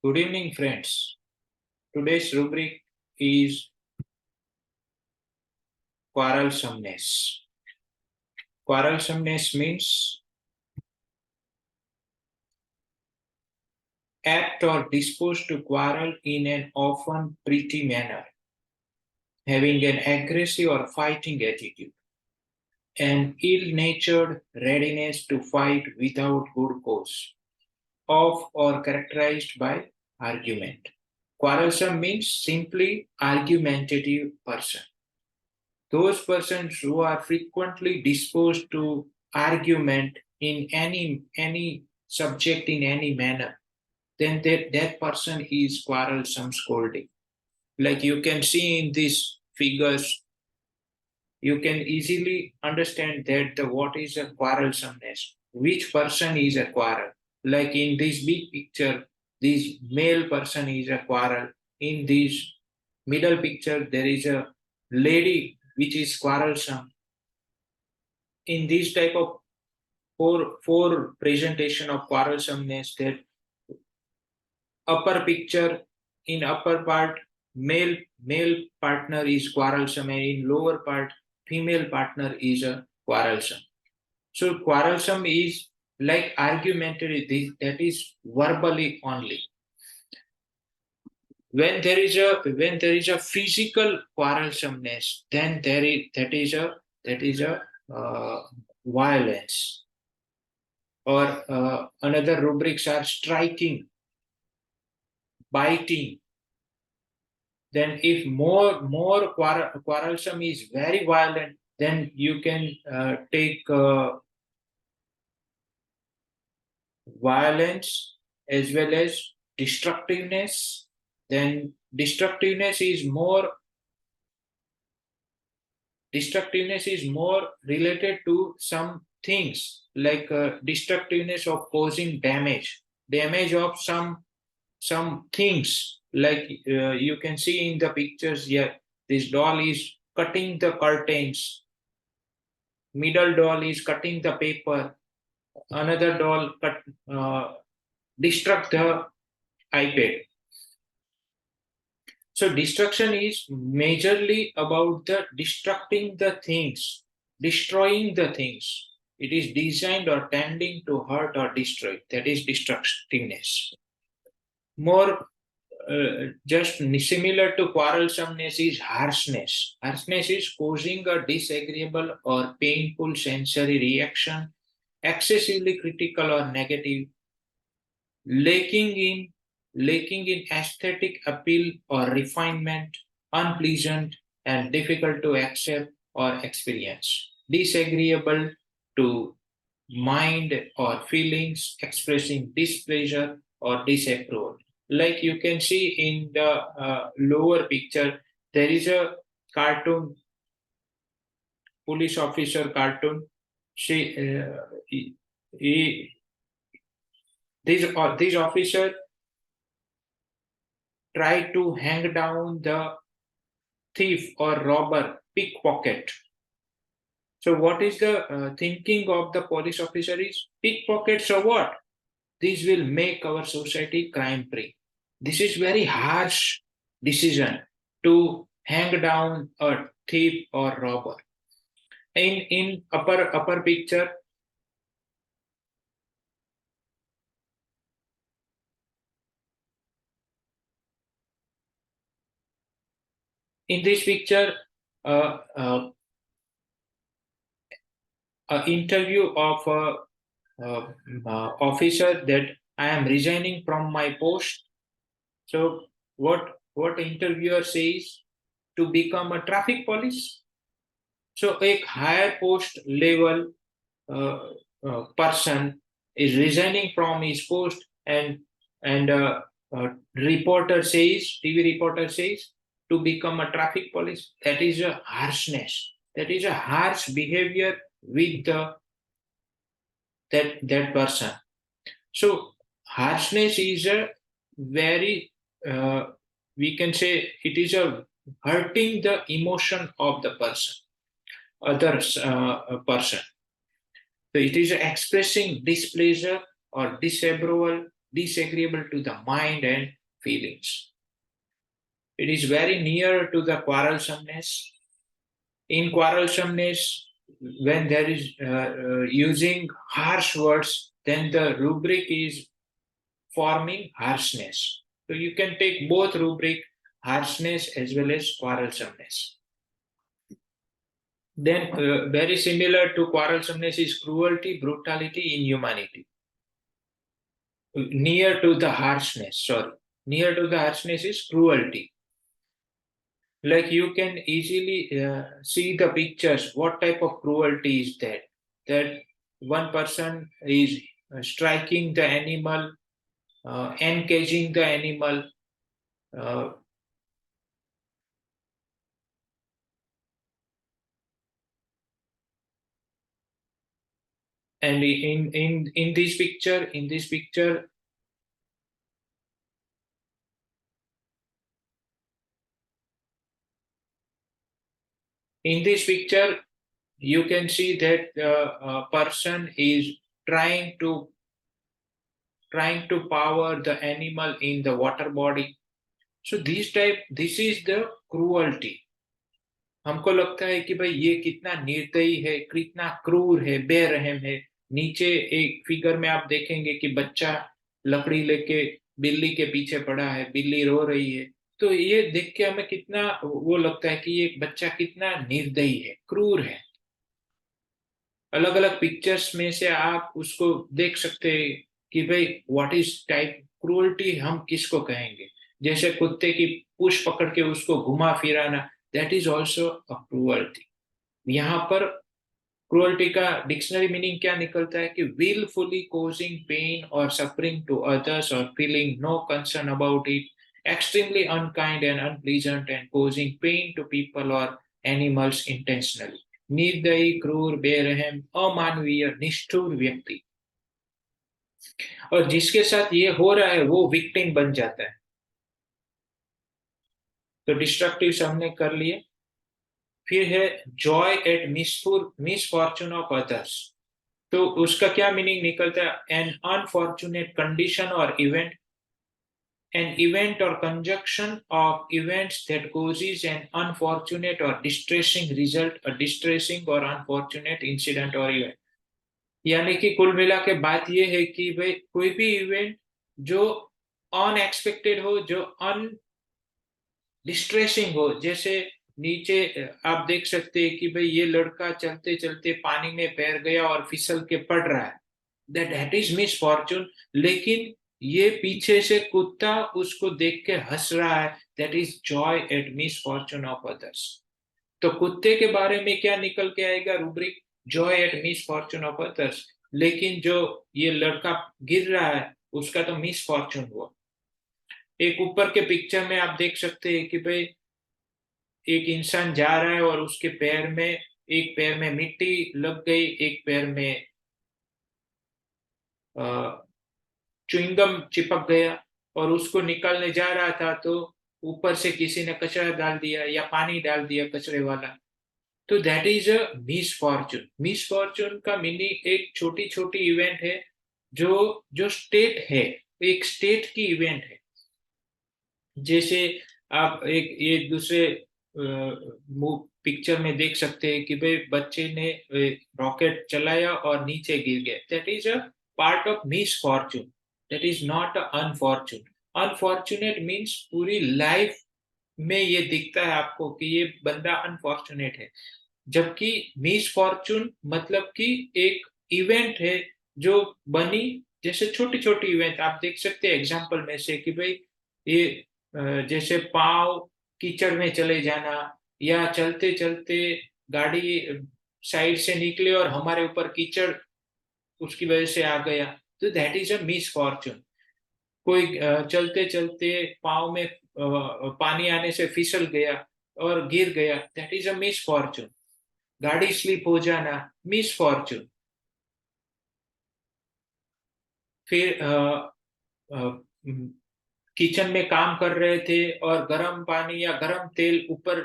Good evening, friends. Today's rubric is Quarrelsomeness. Quarrelsomeness means apt or disposed to quarrel in an often pretty manner, having an aggressive or fighting attitude, an ill-natured readiness to fight without good cause, of or characterized by argument. Quarrelsome means simply argumentative person. Those persons who are frequently disposed to argument in any subject in any manner, then that person is quarrelsome scolding. Like you can see in these figures, you can easily understand that what is a quarrelsomeness, which person is a quarrel. Like in this big picture, this male person is a quarrel. In this middle picture, there is a lady which is quarrelsome. In this type of four presentation of quarrelsomeness, that upper picture, in upper part male partner is quarrelsome, and in lower part female partner is a quarrelsome. So quarrelsome is like argumentative, that is verbally only. When there is a physical quarrelsomeness, then that is a violence. Or another rubrics are striking, biting. Then if more quarrelsome is very violent, then you can take violence as well as destructiveness. Then destructiveness is more related to some things, like destructiveness of causing damage of some things, like you can see in the pictures here. This doll is cutting the curtains, middle doll is cutting the paper, another doll destruct the iPad. So destruction is majorly about the destructing the things, destroying the things. It is designed or tending to hurt or destroy. That is destructiveness. More just similar to quarrelsomeness is harshness. Harshness is causing a disagreeable or painful sensory reaction, excessively critical or negative, lacking in aesthetic appeal or refinement, unpleasant and difficult to accept or experience, disagreeable to mind or feelings, expressing displeasure or disapproval. Like you can see in the lower picture, there is a cartoon, police officer cartoon. This officer tried to hang down the thief or robber, pickpocket. So what is the thinking of the police officer is pickpocket, so what? This will make our society crime free. This is very harsh decision to hang down a thief or robber. In upper picture, in this picture, an interview of officer that I am resigning from my post. So what interviewer says, to become a traffic police. So a higher post level person is resigning from his post, and reporter says, TV reporter says, to become a traffic police. That is a harshness. That is a harsh behavior with that person. So harshness is a very we can say it is a hurting the emotion of the person, others person. So it is expressing displeasure or disapproval disagreeable to the mind and feelings. It is very near to the quarrelsomeness. In quarrelsomeness, when there is using harsh words, then the rubric is forming harshness. So you can take both rubric, harshness as well as quarrelsomeness. Then very similar to quarrelsomeness is cruelty, brutality, inhumanity. Near to the harshness, is cruelty. Like you can easily see the pictures, what type of cruelty is that one person is striking the animal, encaging the animal, uh, and in this picture, you can see that the person is trying to power the animal in the water body. So this is the cruelty. हमको लगता है कि भाई ये कितना निर्दयी है, कितना क्रूर है, बेरहम है. नीचे एक फिगर में आप देखेंगे कि बच्चा लकड़ी लेके बिल्ली के पीछे पड़ा है, बिल्ली रो रही है. तो ये देख के हमें कितना वो लगता है कि ये बच्चा कितना निर्दयी है, क्रूर है. अलग अलग पिक्चर्स में से आप उसको देख सकते हैं कि भाई व्हाट इज टाइप क्रूरटी हम किसको कहेंगे. जैसे कुत्ते की पूंछ पकड़ के उसको घुमा फिराना, that is also a cruelty. यहाँ पर क्रूअल्टी का डिक्शनरी मीनिंग क्या निकलता है कि willfully causing pain or suffering to others or feeling no concern about it, extremely unkind and unpleasant and causing pain to people or animals intentionally. निर्दयी, क्रूर, बेरहम, अमानवीय, निष्ठुर व्यक्ति. और जिसके साथ ये हो रहा है वो विक्टिम बन जाता है. तो डिस्ट्रक्टिव हमने कर लिए. फिर है joy at misfortune of others. तो उसका क्या मीनिंग निकलता है? एन अनफॉर्चुनेट कंडीशन और event, an event or conjunction of events that causes an unfortunate or distressing result, a distressing or unfortunate incident or event. यानी कि कुल मिला के बात ये है कि भाई कोई भी इवेंट जो अनएक्सपेक्टेड हो, जो अन डिस्ट्रेसिंग हो. जैसे नीचे आप देख सकते हैं कि भाई ये लड़का चलते चलते पानी में पैर गया और फिसल के पड़ रहा है, दैट इज मिस फॉर्चून. लेकिन ये पीछे से कुत्ता उसको देख के हंस रहा है, that is joy at misfortune of others. तो कुत्ते के बारे में क्या निकल के आएगा? Rubric joy at misfortune of others. लेकिन जो ये लड़का गिर रहा है उसका तो मिस फॉर्चून हुआ. एक ऊपर के पिक्चर में आप देख सकते हैं कि भाई एक इंसान जा रहा है और उसके पैर में, एक पैर में मिट्टी लग गई, एक पैर में च्युइंगम चिपक गया और उसको निकालने जा रहा था तो ऊपर से किसी ने कचरा डाल दिया या पानी डाल दिया कचरे वाला. तो that is a miss Fortune. Miss Fortune का मीनिंग एक छोटी छोटी इवेंट है जो जो स्टेट है, एक स्टेट की इवेंट है. जैसे आप एक ये दूसरे पिक्चर में देख सकते हैं कि भाई बच्चे ने रॉकेट चलाया और नीचे गिर गए. That is a part of misfortune, that is not unfortune. Unfortunate means पूरी लाइफ में ये दिखता है आपको कि ये बंदा अनफॉर्चुनेट है. जबकि मिस फॉर्चून मतलब कि एक इवेंट है जो बनी. जैसे छोटी छोटी इवेंट आप देख सकते हैं एग्जाम्पल में से कि भाई ये जैसे पाव कीचड़ में चले जाना, या चलते चलते गाड़ी साइड से निकले और हमारे ऊपर कीचड़ उसकी वजह से आ गया, तो that is a miss Fortune. कोई चलते चलते पाव में पानी आने से फिसल गया और गिर गया, that is a miss Fortune. गाड़ी स्लिप हो जाना, मिस फॉर्चून. फिर किचन में काम कर रहे थे और गर्म पानी या गर्म तेल ऊपर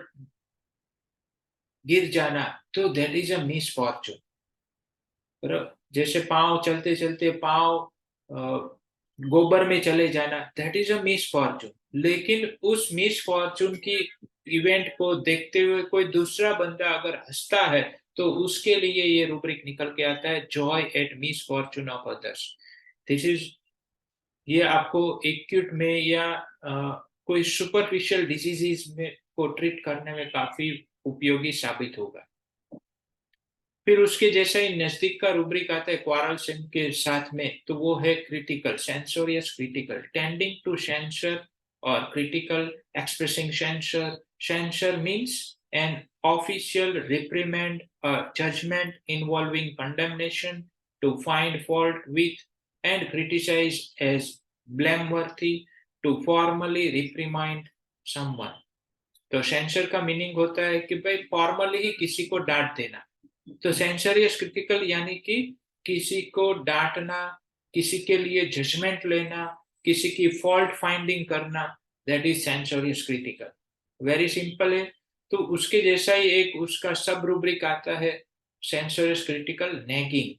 गिर जाना, तो that is a miss Fortune. जैसे पाँव चलते चलते पाँव गोबर में चले जाना, that is a miss Fortune. लेकिन उस मिस फॉर्चून की इवेंट को देखते हुए कोई दूसरा बंदा अगर हंसता है, तो उसके लिए ये रूब्रिक निकल के आता है, joy at misfortune of others. This is, ये आपको एक्यूट में या कोई सुपरफिशियल डिजीजेस में को ट्रीट करने में काफी उपयोगी साबित होगा। फिर उसके जैसा ही नजदीक का रूब्रिक आता है क्वारलसम के साथ में, तो वो है critical, censorious critical, tending to censor और critical, expressing censor. Censor means an official reprimand, judgement involving condemnation, to find fault with and criticise as blameworthy, to formally reprimand someone. तो सेंसर का मीनिंग होता है कि भाई formally ही किसी को डांट देना। तो सेंसरियस क्रिटिकल यानी कि किसी को डांटना, किसी के लिए जजमेंट लेना, किसी की फॉल्ट फाइंडिंग करना, that is censorious critical. Very simple है। तो उसके जैसा ही एक उसका सब रूब्रिक आता है सेंसरियस क्रिटिकल, नेगिंग।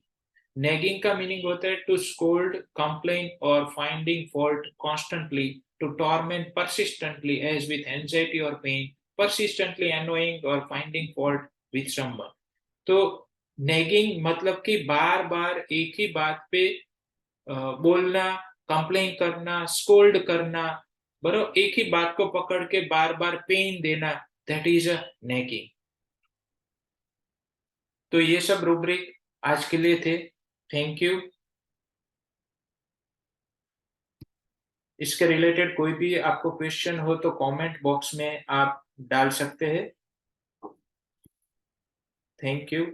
नेगिंग का मीनिंग होता है टू स्कोल्ड, कंप्लेन और finding fault constantly, to torment persistently as with anxiety or pain, persistently annoying or finding fault with someone। तो नेगिंग मतलब कि बार बार एक ही बात पे बोलना, कंप्लेन करना, स्कोल्ड करना, बराबर एक ही बात को पकड़ के बार बार पेन देना, दैट इज अ नेगिंग। तो ये सब रूब्रिक आज के लिए थे। Thank you. इसके रिलेटेड कोई भी आपको क्वेश्चन हो तो कमेंट बॉक्स में आप डाल सकते हैं। Thank you.